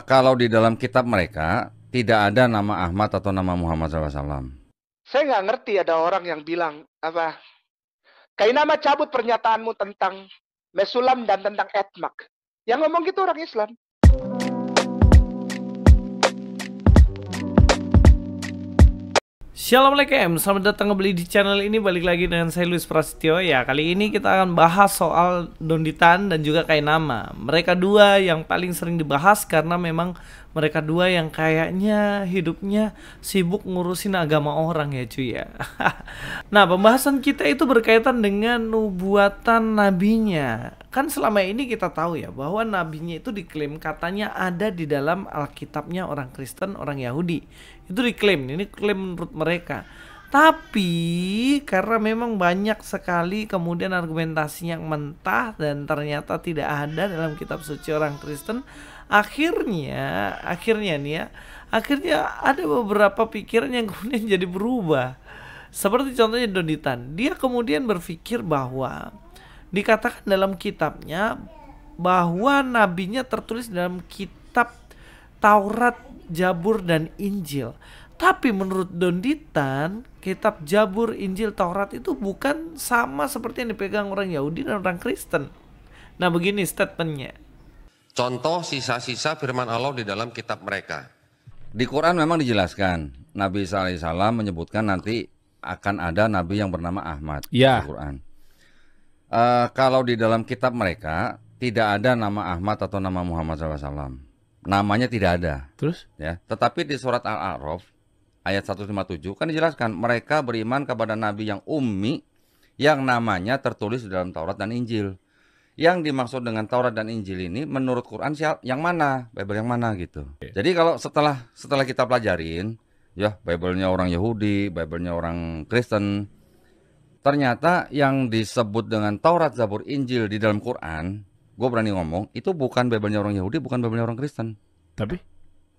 Kalau di dalam kitab mereka tidak ada nama Ahmad atau nama Muhammad SAW. Saya nggak ngerti ada orang yang bilang apa, Kainama cabut pernyataanmu tentang Mesulam dan tentang Etmak. Yang ngomong gitu orang Islam. Assalamualaikum, selamat datang kembali di channel ini. Balik lagi dengan saya Luis Prasetyo. Ya, kali ini kita akan bahas soal Donditan dan juga Kainama. Mereka dua yang paling sering dibahas karena memang mereka dua yang kayaknya hidupnya sibuk ngurusin agama orang ya cuy ya. Nah, pembahasan kita itu berkaitan dengan nubuatan nabinya. Kan selama ini kita tahu ya bahwa nabinya itu diklaim katanya ada di dalam Alkitabnya orang Kristen, orang Yahudi. Itu diklaim, ini klaim menurut mereka. Tapi karena memang banyak sekali kemudian argumentasi yang mentah dan ternyata tidak ada dalam kitab suci orang Kristen, akhirnya nih ya, akhirnya ada beberapa pikiran yang kemudian jadi berubah. Seperti contohnya Donditan, dia kemudian berpikir bahwa dikatakan dalam kitabnya bahwa nabinya tertulis dalam kitab Taurat, Jabur, dan Injil. Tapi menurut Donditan, kitab Jabur, Injil, Taurat itu bukan sama seperti yang dipegang orang Yahudi dan orang Kristen. Nah, begini statementnya. Contoh sisa-sisa firman Allah di dalam kitab mereka. Di Quran memang dijelaskan, Nabi SAW menyebutkan nanti akan ada nabi yang bernama Ahmad. Ya. Di Quran. Kalau di dalam kitab mereka tidak ada nama Ahmad atau nama Muhammad SAW. Namanya tidak ada. Terus? Ya. Tetapi di surat Al-A'raf ayat 157 kan dijelaskan mereka beriman kepada nabi yang ummi yang namanya tertulis di dalam Taurat dan Injil. Yang dimaksud dengan Taurat dan Injil ini menurut Quran yang mana? Bible yang mana gitu. Jadi kalau setelah kita pelajarin, ya Bible-nya orang Yahudi, Bible-nya orang Kristen, ternyata yang disebut dengan Taurat, Zabur, Injil di dalam Quran, gue berani ngomong, itu bukan Bible-nya orang Yahudi, bukan Bible-nya orang Kristen. Tapi?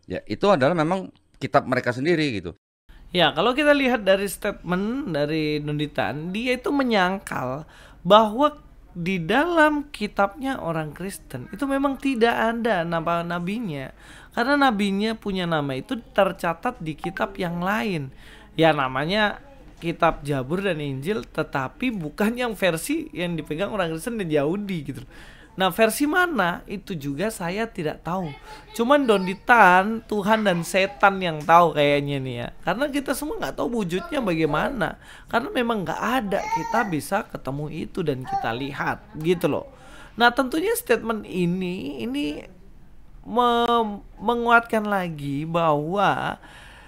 Ya, itu adalah memang kitab mereka sendiri gitu. Ya, kalau kita lihat dari statement dari Donditan, dia itu menyangkal bahwa di dalam kitabnya orang Kristen itu memang tidak ada nama nabinya. Karena nabinya punya nama itu tercatat di kitab yang lain. Ya, namanya kitab Jabur dan Injil, tetapi bukan yang versi yang dipegang orang Kristen dan Yahudi gitu. Nah, versi mana itu juga saya tidak tahu. Cuman Donditan, Tuhan dan setan yang tahu kayaknya nih ya. Karena kita semua nggak tahu wujudnya bagaimana. Karena memang nggak ada kita bisa ketemu itu dan kita lihat gitu loh. Nah, tentunya statement ini menguatkan lagi bahwa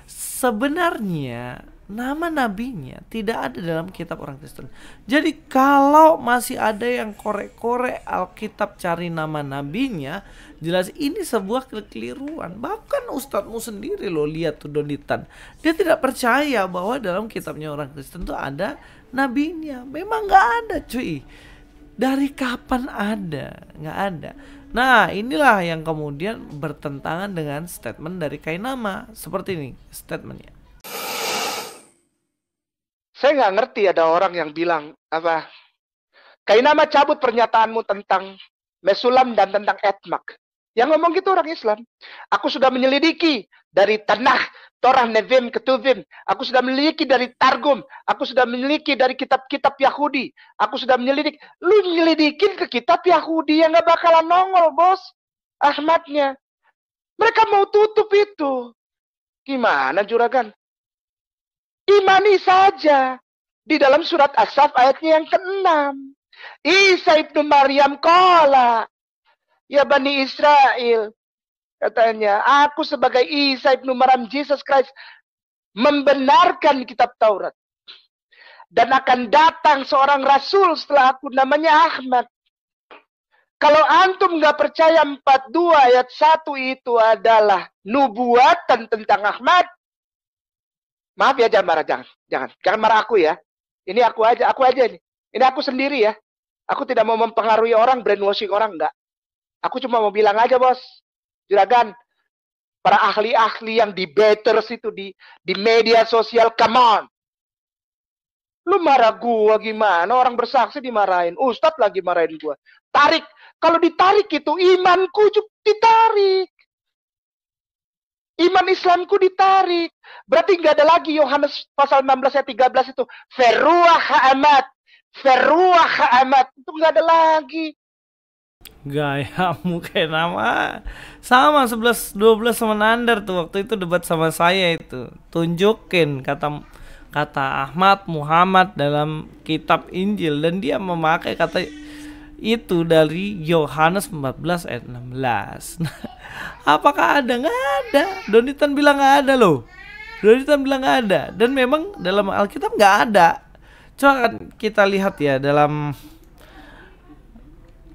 sebenarnya nama nabinya tidak ada dalam kitab orang Kristen. Jadi kalau masih ada yang korek-korek Alkitab cari nama nabinya, jelas ini sebuah kekeliruan. Bahkan ustadzmu sendiri loh, lihat tuh Donditan, dia tidak percaya bahwa dalam kitabnya orang Kristen tuh ada nabinya. Memang nggak ada cuy. Dari kapan ada? Nggak ada. Nah, inilah yang kemudian bertentangan dengan statement dari Kainama. Seperti ini statementnya. Saya nggak ngerti ada orang yang bilang apa, Kainama cabut pernyataanmu tentang Mesulam dan tentang Etmak. Yang ngomong gitu orang Islam. Aku sudah menyelidiki dari Tanakh, Torah, Nevim, Ketuvim. Aku sudah menyelidiki dari Targum. Aku sudah menyelidiki dari kitab-kitab Yahudi. Aku sudah menyelidik. Lu nyelidikin ke kitab Yahudi yang gak bakalan nongol, bos. Ahmadnya. Mereka mau tutup itu. Gimana juragan? Imani saja. Di dalam surat As-Saff ayatnya yang ke-6. Isa ibnu Maryam qala, ya Bani Israel, katanya, aku sebagai Isa ibnu Maryam, Jesus Christ, membenarkan kitab Taurat. Dan akan datang seorang rasul setelah aku, namanya Ahmad. Kalau antum gak percaya 42 ayat 1 itu adalah nubuatan tentang Ahmad, maaf ya, jangan marah, jangan marah aku ya. Ini aku aja ini. Ini aku sendiri ya. Aku tidak mau mempengaruhi orang, brainwashing orang, enggak. Aku cuma mau bilang aja, bos. Juragan, para ahli-ahli yang debaters itu di media sosial, come on. Lu marah gua gimana? Orang bersaksi dimarahin. Ustadz lagi marahin gua. Tarik. Kalau ditarik itu, imanku juga ditarik. Iman Islamku ditarik. Berarti nggak ada lagi Yohanes pasal 16 ayat 13 itu. Feruah amat. Feruah amat. Itu nggak ada lagi. Gayamu kayak nama sama 11-12 sama Nandar tuh waktu itu debat sama saya itu. Tunjukin kata Ahmad Muhammad dalam kitab Injil, dan dia memakai kata itu dari Yohanes 14 ayat 16. Nah, apakah ada? Nggak ada. Donitan bilang nggak ada loh. Donitan bilang nggak ada. Dan memang dalam Alkitab nggak ada. Coba kan kita lihat ya dalam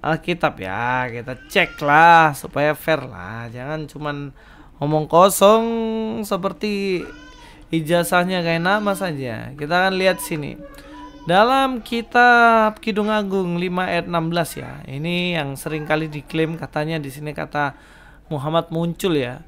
Alkitab ya, kita cek lah supaya fair lah. Jangan cuman ngomong kosong seperti ijazahnya kayak nama saja. Kita akan lihat sini. Dalam kitab Kidung Agung 5 ayat 16 ya. Ini yang sering kali diklaim katanya di sini kata Muhammad muncul ya.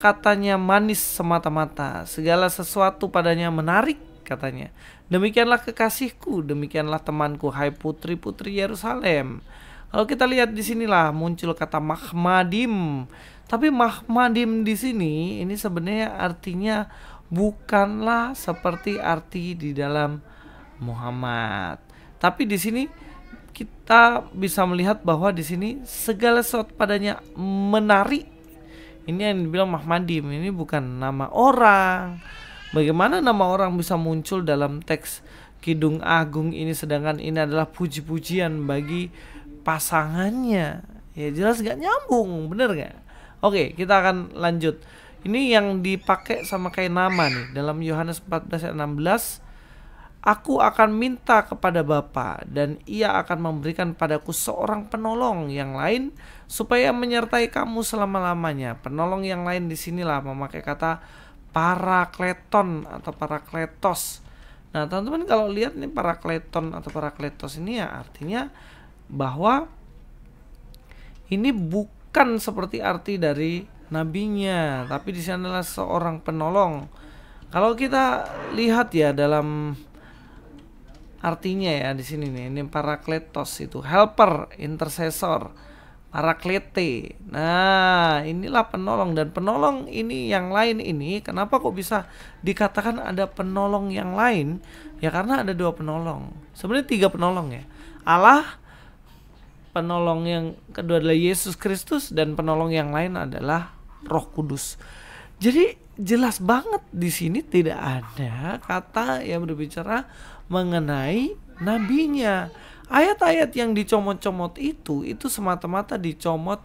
Katanya manis semata-mata, segala sesuatu padanya menarik katanya. Demikianlah kekasihku, demikianlah temanku, hai putri-putri Yerusalem. Kalau kita lihat di sinilah muncul kata mahmadim. Tapi mahmadim di sini ini sebenarnya artinya bukanlah seperti arti di dalam Muhammad. Tapi di sini kita bisa melihat bahwa di sini segala sesuatu padanya menarik. Ini yang dibilang mahmadim, ini bukan nama orang. Bagaimana nama orang bisa muncul dalam teks Kidung Agung ini, sedangkan ini adalah puji-pujian bagi pasangannya? Ya jelas gak nyambung, bener gak? Oke, kita akan lanjut. Ini yang dipakai sama kayak nama nih dalam Yohanes 14 ayat 16. Aku akan minta kepada Bapa dan ia akan memberikan padaku seorang penolong yang lain supaya menyertai kamu selama-lamanya. Penolong yang lain di sinilah memakai kata parakleton atau parakletos. Nah teman-teman kalau lihat nih parakleton atau parakletos ini ya artinya bahwa ini bukan seperti arti dari nabinya, tapi di sana adalah seorang penolong. Kalau kita lihat ya dalam artinya ya di sini nih, ini parakletos itu helper, intercessor, paraklete. Nah, inilah penolong, dan penolong ini yang lain ini kenapa kok bisa dikatakan ada penolong yang lain? Ya karena ada dua penolong. Sebenarnya 3 penolong ya. Allah, penolong yang kedua adalah Yesus Kristus, dan penolong yang lain adalah Roh Kudus. Jadi jelas banget di sini tidak ada kata yang berbicara mengenai nabinya. Ayat-ayat yang dicomot-comot itu semata-mata dicomot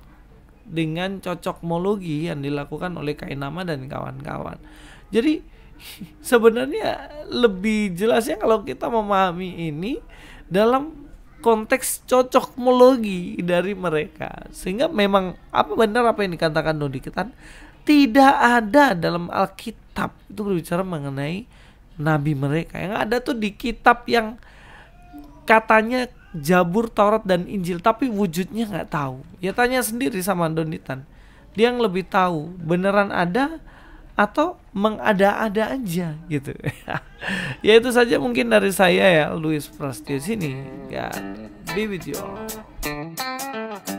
dengan cocokmologi yang dilakukan oleh Kainama dan kawan-kawan. Jadi sebenarnya lebih jelasnya kalau kita memahami ini dalam konteks cocokmologi dari mereka, sehingga memang apa benar apa yang dikatakan Donitan, tidak ada dalam Alkitab itu berbicara mengenai nabi mereka. Yang ada tuh di kitab yang katanya Zabur, Taurat, dan Injil, tapi wujudnya nggak tahu. Ya tanya sendiri sama Donitan, dia yang lebih tahu beneran ada atau mengada-ada aja gitu. Ya itu saja mungkin dari saya ya, Louis Prasetyo sini. God be with you all.